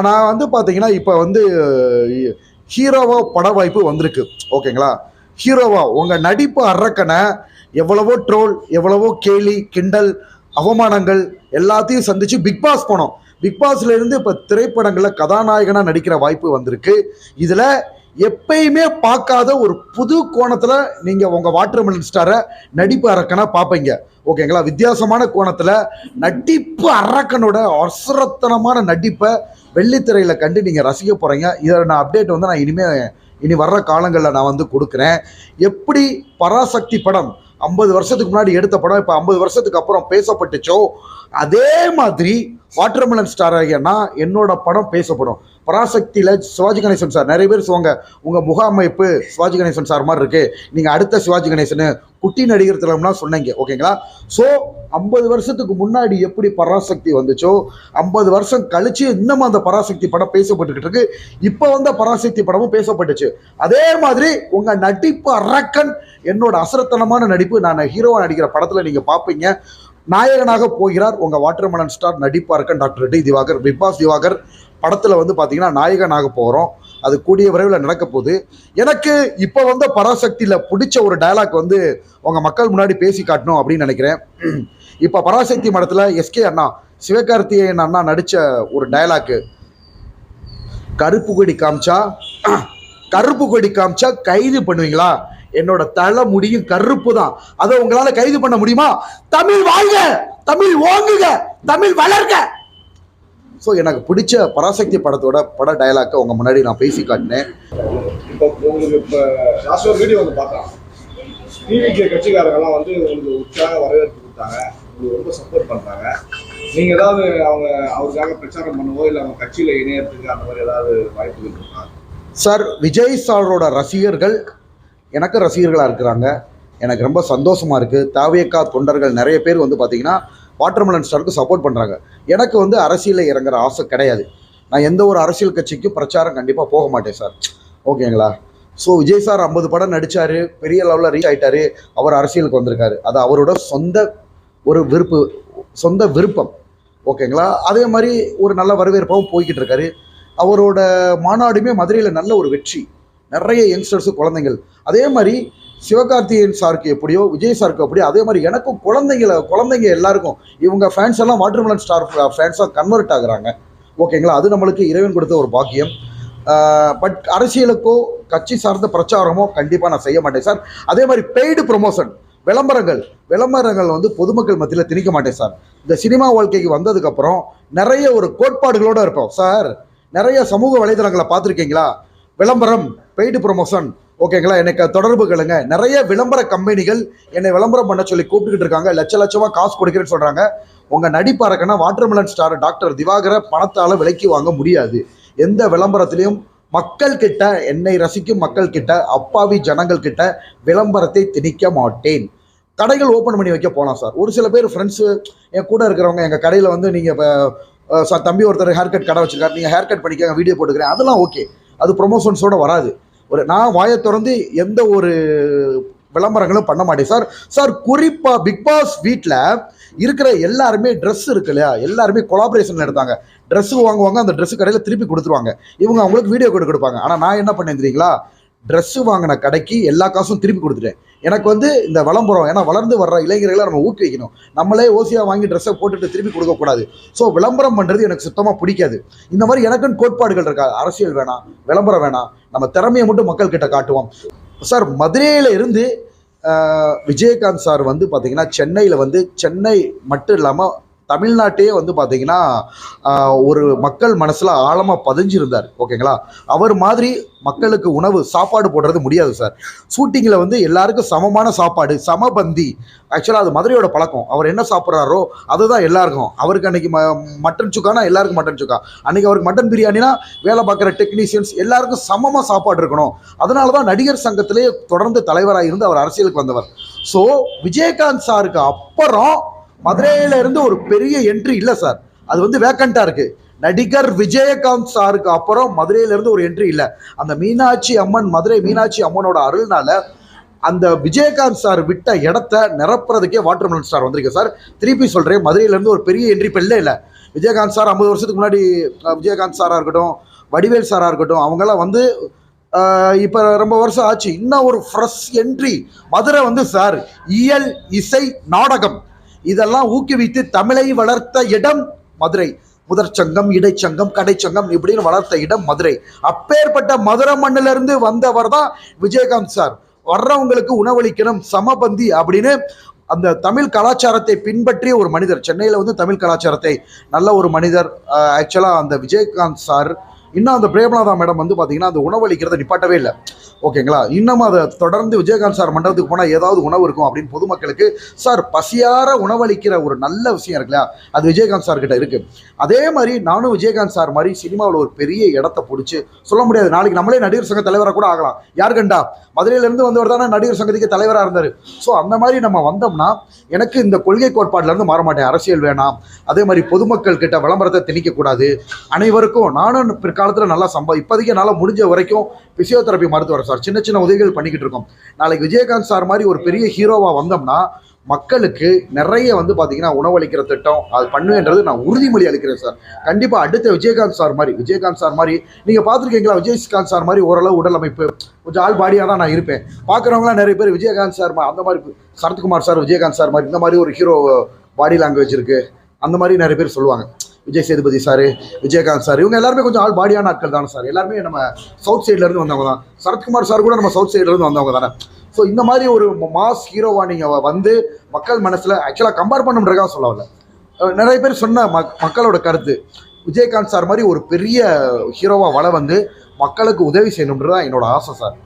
நான் வந்து பார்த்தீங்கன்னா இப்போ வந்து ஹீரோவா பட வாய்ப்பு வந்திருக்கு. ஓகேங்களா? ஹீரோவா உங்கள் நடிப்பு அரக்கனை எவ்வளவோ ட்ரோல், எவ்வளவோ கேலி கிண்டல் அவமானங்கள் எல்லாத்தையும் சந்திச்சு பிக் பாஸ் போனோம். பிக் பாஸ்ல இருந்து இப்போ திரைப்படங்களில் கதாநாயகனாக நடிக்கிற வாய்ப்பு வந்திருக்கு. இதில் எப்பயுமே பார்க்காத ஒரு புது கோணத்தில் நீங்கள் உங்கள் வாட்டர்மெலன் ஸ்டாரை நடிப்பு அரக்கனா பார்ப்பீங்க. ஓகேங்களா? வித்தியாசமான கோணத்தில் நடிப்பு அரக்கனோட அசுரத்தனமான நடிப்பை வெள்ளித்திரையில் கண்டு நீங்கள் ரசிக்க போகிறீங்க. இதில் நான் அப்டேட் வந்து நான் இனி வர்ற காலங்களில் நான் வந்து கொடுக்குறேன். எப்படி பராசக்தி படம் 50 வருஷத்துக்கு முன்னாடி எடுத்த படம் இப்போ 50 வருஷத்துக்கு அப்புறம் பேசப்பட்டுச்சோ, அதே மாதிரி வாட்டர்மெலன் ஸ்டார் ஆகியன்னா என்னோட படம் பேசப்படும். பராசக்தியில் சிவாஜி கணேசன் சார் நிறைய பேர் சொல்லுவாங்க, உங்கள் முக அமைப்பு சிவாஜி கணேசன் சார் மாதிரி இருக்கு, நீங்கள் அடுத்த சிவாஜி கணேசன் குட்டி நடிகர் திலம்லாம் சொன்னீங்க. ஓகேங்களா? ஸோ 50 வருஷத்துக்கு முன்னாடி எப்படி பராசக்தி வந்துச்சோ 50 வருஷம் கழிச்சு இன்னமும் அந்த பராசக்தி படம் பேசப்பட்டுக்கிட்டு இருக்கு. இப்போ வந்த பராசக்தி படமும் பேசப்பட்டுச்சு. அதே மாதிரி உங்கள் நடிப்பு அரக்கன் என்னோட அசுரத்தனமான நடிப்பு நான் ஹீரோவா நடிக்கிற படத்தில் நீங்கள் பார்ப்பீங்க. நாயகனாக போகிறார் உங்கள் வாட்டர்மெலன் ஸ்டார் நடிப்பாக இருக்க doctor D Diwakar. Bigg Boss Diwakar படத்தில் வந்து பார்த்தீங்கன்னா நாயகனாக போகிறோம். அது கூடிய விரைவில் நடக்க போகுது. எனக்கு இப்போ வந்து பராசக்தியில் பிடிச்ச ஒரு டயலாக் வந்து உங்கள் மக்கள் முன்னாடி பேசி காட்டணும் அப்படின்னு நினைக்கிறேன். இப்போ பராசக்தி படத்தில் எஸ்கே அண்ணா சிவகார்த்திகேயன் அண்ணா நடித்த ஒரு டயலாக்கு, கருப்பு கொடி காமிச்சா கைது பண்ணுவீங்களா? என்னோட தலை முடியும் கருப்பு தான், அதை உங்களால கைது பண்ண முடியுமா? தமிழ் வாழ்க, தமிழ் ஓங்குக, தமிழ் வளர்க. ஸோ எனக்கு பிடிச்ச பராசக்தி படத்தோட பட டயலாக்கை உங்க முன்னாடி நான் பேசி காட்டினேன். இப்போ உங்களுக்கு இப்போ லாஸ்ட் ஒரு வீடியோ வந்து பார்த்தோம், டிவிக்கு கட்சிக்காரங்கெல்லாம் வந்து உங்களுக்கு உற்சாக வரவேற்பு கொடுத்தாங்க, உங்களுக்கு ரொம்ப சப்போர்ட் பண்ணுறாங்க. நீங்கள் ஏதாவது அவருக்காக பிரச்சாரம் பண்ணவோ இல்லை அவங்க கட்சியில் இணையத்துக்கு அந்த மாதிரி ஏதாவது வாய்ப்புகள் இருக்கா? சார், விஜய் சாரோட ரசிகர்கள் எனக்கு ரசிகர்களாக இருக்கிறாங்க. எனக்கு ரொம்ப சந்தோஷமாக இருக்குது. தாவேகா தொண்டர்கள் நிறைய பேர் வந்து பார்த்திங்கன்னா வாட்டர்மெலன் ஸ்டாருக்கு சப்போர்ட் பண்ணுறாங்க. எனக்கு வந்து அரசியலில் இறங்குற ஆசை கிடையாது. நான் எந்த ஒரு அரசியல் கட்சிக்கும் பிரச்சாரம் கண்டிப்பாக போக மாட்டேன் சார். ஓகேங்களா? ஸோ விஜய் சார் 50 படம் நடித்தார், பெரிய லெவலில் ரீச் ஆகிட்டார், அவர் அரசியலுக்கு வந்திருக்காரு. அது அவரோட சொந்த விருப்பம். ஓகேங்களா? அதே மாதிரி ஒரு நல்ல வரவேற்பாகவும் போய்கிட்டு இருக்காரு. அவரோட மாநாடுமே மதுரையில் நல்ல ஒரு வெற்றி, நிறைய யங்ஸ்டர்ஸு குழந்தைங்கள். அதே மாதிரி சிவகார்த்திகேயன் சாருக்கு எப்படியோ விஜய் சாருக்கு அப்படியோ அதே மாதிரி எனக்கும் குழந்தைங்க எல்லாருக்கும் இவங்க ஃபேன்ஸ் எல்லாம் வாட்டர்மெலன் ஸ்டார் ஃபேன்ஸாக கன்வெர்ட் ஆகுறாங்க. ஓகேங்களா? அது நம்மளுக்கு இறைவன் கொடுத்த ஒரு பாக்கியம். பட் அரசியலுக்கோ கட்சி சார்ந்த பிரச்சாரமோ கண்டிப்பாக நான் செய்ய மாட்டேன் சார். அதே மாதிரி பெய்டு ப்ரொமோஷன் விளம்பரங்கள் வந்து பொதுமக்கள் மத்தியில் திணிக்க மாட்டேன் சார். இந்த சினிமா வாழ்க்கைக்கு வந்ததுக்கப்புறம் நிறைய ஒரு கோட்பாடுகளோடு இருப்போம் சார். நிறைய சமூக வலைதளங்களை பார்த்துருக்கீங்களா? விளம்பரம், பெய்டு ப்ரொமோஷன். ஓகேங்களா? எனக்கு தொடர்பு கேளுங்க. நிறைய விளம்பர கம்பெனிகள் என்னை விளம்பரம் பண்ண சொல்லி கூப்பிட்டுக்கிட்டு இருக்காங்க. லட்சமாக காசு கொடுக்குறேன்னு சொல்கிறாங்க. உங்கள் நடிப்பாருக்குன்னா வாட்டர்மெலன் ஸ்டார் டாக்டர் திவாகரை பணத்தால் விலைக்கு வாங்க முடியாது. எந்த விளம்பரத்திலையும் மக்கள் கிட்ட, என்னை ரசிக்கும் மக்கள் கிட்ட, அப்பாவி ஜனங்கள் கிட்ட விளம்பரத்தை திணிக்க மாட்டேன். கடைகள் ஓப்பன் பண்ணி வைக்க போகலாம் சார். ஒரு சில பேர் ஃப்ரெண்ட்ஸு என் கூட இருக்கிறவங்க எங்கள் கடையில் வந்து நீங்கள் இப்போ சார் தம்பி ஒருத்தர் ஹேர் கட் கடை வச்சுருக்காரு, நீங்கள் ஹேர் கட் பண்ணிக்க வீடியோ போட்டுக்கிறேன், அதெல்லாம் ஓகே. அது ப்ரொமோஷன்ஸோடு வராது. நான் வாயை திறந்து எந்த ஒரு விளம்பரங்களும் பண்ண மாட்டேன் சார். சார், குறிப்பாக பிக் பாஸ் வீட்டில் இருக்கிற எல்லாருமே ட்ரெஸ் இருக்கு இல்லையா, எல்லாருமே கொலாபரேஷன் எடுத்தாங்க. ட்ரெஸ்ஸு வாங்குவாங்க, அந்த ட்ரெஸ்ஸு கடையில் திருப்பி கொடுத்துருவாங்க. இவங்க அவங்களுக்கு வீடியோ கொடுப்பாங்க. ஆனால் நான் என்ன பண்ணேன் தெரியுங்களா? ட்ரெஸ்ஸு வாங்கின கடைக்கு எல்லா காசும் திருப்பி கொடுத்துட்டேன். எனக்கு வந்து இந்த விளம்பரம், ஏன்னா வளர்ந்து வர்ற இளைஞர்களை நம்ம ஊக்குவிக்கணும். நம்மளே ஓசியாக வாங்கி ட்ரெஸ்ஸை போட்டுட்டு திருப்பி கொடுக்கக்கூடாது. ஸோ விளம்பரம் பண்ணுறது எனக்கு சுத்தமாக பிடிக்காது. இந்த மாதிரி எனக்குன்னு கோட்பாடுகள் இருக்கா. அரசியல் வேணாம், விளம்பரம் வேணாம், நம்ம திறமையை மட்டும் மக்கள்கிட்ட காட்டுவோம் சார். மதுரையில் இருந்து விஜயகாந்த் சார் வந்து பார்த்திங்கன்னா சென்னையில் வந்து, சென்னை மட்டும் இல்லாமல் தமிழ்நாட்டையே வந்து பார்த்திங்கன்னா ஒரு மக்கள் மனசில் ஆழமாக பதிஞ்சிருந்தார். ஓகேங்களா? அவர் மாதிரி மக்களுக்கு சாப்பாடு போடுறது முடியாது சார். ஷூட்டிங்கில் வந்து எல்லாருக்கும் சமமான சாப்பாடு, சமபந்தி. ஆக்சுவலாக அது மதுரையோட பழக்கம். அவர் என்ன சாப்பிட்றாரோ அதுதான் எல்லாருக்கும். அவருக்கு அன்றைக்கி மட்டன் சுக்கானா எல்லாருக்கும் மட்டன் சுக்கா, அன்றைக்கி அவருக்கு மட்டன் பிரியாணினா வேலை பார்க்குற டெக்னீஷியன்ஸ் எல்லாருக்கும் சமமாக சாப்பாடு இருக்கணும். அதனால தான் நடிகர் சங்கத்திலே தொடர்ந்து தலைவராக இருந்து அவர் அரசியலுக்கு வந்தவர். ஸோ விஜயகாந்த் சாருக்கு அப்புறம் மதுரையில இருந்து ஒரு பெரிய என்ட்ரி இல்லை சார். அது வந்து வேக்கண்டா இருக்கு. நடிகர் விஜயகாந்த் சாருக்கு அப்புறம் மதுரையில இருந்து ஒரு என்ட்ரி இல்லை. அந்த மீனாட்சி அம்மன், மதுரை மீனாட்சி அம்மனோட அருள்னால அந்த விஜயகாந்த் சார் விட்ட இடத்த நிரப்புறதுக்கே வாட்டர்மெலன் ஸ்டார் வந்திருக்கு சார். திருப்பி சொல்றேன், மதுரையில இருந்து ஒரு பெரிய என்ட்ரி இப்போ இல்லை. விஜயகாந்த் சார் 50 வருஷத்துக்கு முன்னாடி விஜயகாந்த் சாராக இருக்கட்டும், வடிவேல் சாராக இருக்கட்டும், அவங்கெல்லாம் வந்து இப்போ ரொம்ப வருஷம் ஆச்சு. இன்னும் ஒரு ஃப்ரெஷ் என்ட்ரி மதுரை வந்து சார் இயல், இசை, நாடகம் இதெல்லாம் ஊக்குவித்து தமிழை வளர்த்த இடம் மதுரை. முதற்சங்கம், இடைச்சங்கம், கடைச்சங்கம் இப்படின்னு வளர்த்த இடம் மதுரை. அப்பேற்பட்ட மதுரை மண்ணிலிருந்து வந்தவர் தான் விஜயகாந்த் சார். வர்றவங்களுக்கு உணவளிக்கணும், சமபந்தி அப்படின்னு அந்த தமிழ் கலாச்சாரத்தை பின்பற்றிய ஒரு மனிதர். சென்னையில் வந்து தமிழ் கலாச்சாரத்தை நல்ல ஒரு மனிதர். ஆக்சுவலாக அந்த விஜயகாந்த் சார் இன்னும் அந்த பிரேமலாதா மேடம் வந்து பார்த்தீங்கன்னா அந்த உணவளிக்கிறத நிப்பாட்டவே இல்லை. ஓகேங்களா? இன்னமும் அதை தொடர்ந்து விஜயகாந்த் சார் மண்டபத்துக்கு போனால் ஏதாவது உணவு இருக்கும் அப்படின்னு பொதுமக்களுக்கு சார் பசியார உணவளிக்கிற ஒரு நல்ல விஷயம் இருக்குல்ல, அது விஜயகாந்த் சார் கிட்ட இருக்கு. அதே மாதிரி நானும் விஜயகாந்த் சார் மாதிரி சினிமாவில் ஒரு பெரிய இடத்த பிடிச்சி சொல்ல முடியாது, நாளைக்கு நம்மளே நடிகர் சங்க தலைவராக கூட ஆகலாம். யார் கண்டா? மதுரையிலேருந்து வந்தவர் தானே நடிகர் சங்கத்துக்கு தலைவராக இருந்தார். ஸோ அந்த மாதிரி நம்ம வந்தோம்னா எனக்கு இந்த கொள்கை கோட்பாட்டிலேருந்து மாற மாட்டேன். அரசியல் வேணாம், அதே மாதிரி பொதுமக்கள் கிட்ட விளம்பரத்தை திணிக்கக்கூடாது, அனைவருக்கும் நானும் பிற்காலத்தில் நல்லா இப்போதைக்கு என்னால் முடிஞ்ச வரைக்கும் பிசியோதெரப்பி மருத்துவர் சார் சின்ன சின்ன உதவிகள் பண்ணிக்கிட்டு இருக்கோம். நாளைக்கு விஜயகாந்த் சார் மாதிரி ஒரு பெரிய ஹீரோவாக வந்தோம்னா மக்களுக்கு நிறைய வந்து பார்த்தீங்கன்னா உணவளிக்கிற திட்டம் அது பண்ணுவேன்றது நான் உறுதிமொழி அளிக்கிறேன் சார். கண்டிப்பாக அடுத்த விஜயகாந்த் சார் மாதிரி நீங்கள் பார்த்துருக்கீங்களா? விஜயகாந்த் சார் மாதிரி ஓரளவு உடல் அமைப்பு கொஞ்சம் ஆள் பாடியாக தான் நான் இருப்பேன். பார்க்குறவங்களாம் நிறைய பேர் விஜயகாந்த் சார் அந்த மாதிரி, சரத்குமார் சார் விஜயகாந்த் சார் மாதிரி இந்த மாதிரி ஒரு ஹீரோ பாடி லாங்குவேஜ் இருக்குது அந்த மாதிரி நிறைய பேர் சொல்லுவாங்க. விஜய் சேதுபதி சார், விஜயகாந்த் சார் இவங்க எல்லாருமே கொஞ்சம் ஆள் பாடியான ஆட்கள் தானே சார். எல்லாருமே நம்ம சவுத் சைட்லேருந்து வந்தவங்க தான். சரத்குமார் சார் கூட நம்ம சவுத் சைட்லேருந்து வந்தவங்க தானே. ஸோ இந்த மாதிரி ஒரு மாஸ் ஹீரோவாக நீங்கள் வந்து மக்கள் மனசில் ஆக்சுவலாக கம்பேர் பண்ணுறதுக்காக சொல்ல வரல. நிறைய பேர் சொன்ன மக்களோட கருத்து விஜயகாந்த் சார் மாதிரி ஒரு பெரிய ஹீரோவாக வந்து மக்களுக்கு உதவி செய்யணுன்றது தான் என்னோட ஆசை சார்.